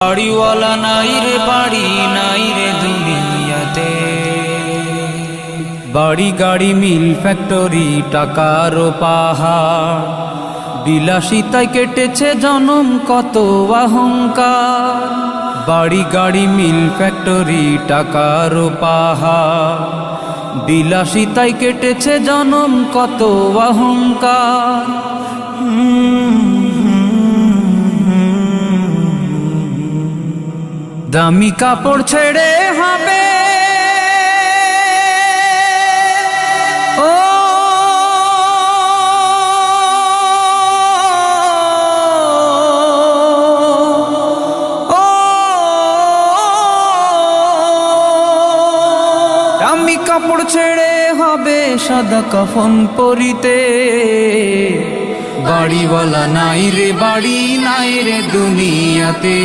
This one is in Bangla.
বাড়িওয়ালা নাই রে বাড়ি নাই রে দুনিয়াতে, বাড়ি গাড়ি মিল ফ্যাক্টরি টাকার পাহাড়, বিলাসিতায় কেটেছে জনম কত অহংকার। বাড়ি গাড়ি মিল ফ্যাক্টরি টাকার পাহাড়, বিলাসিতায় কেটেছে জনম কত অহংকার। দামি কাপড় ছেড়ে হবে ও দামি কাপড় ছেড়ে হবে সাদা কাফন পরিতে, বাড়িওয়ালা নাই রে বাড়ি নাই রে দুনিয়াতে।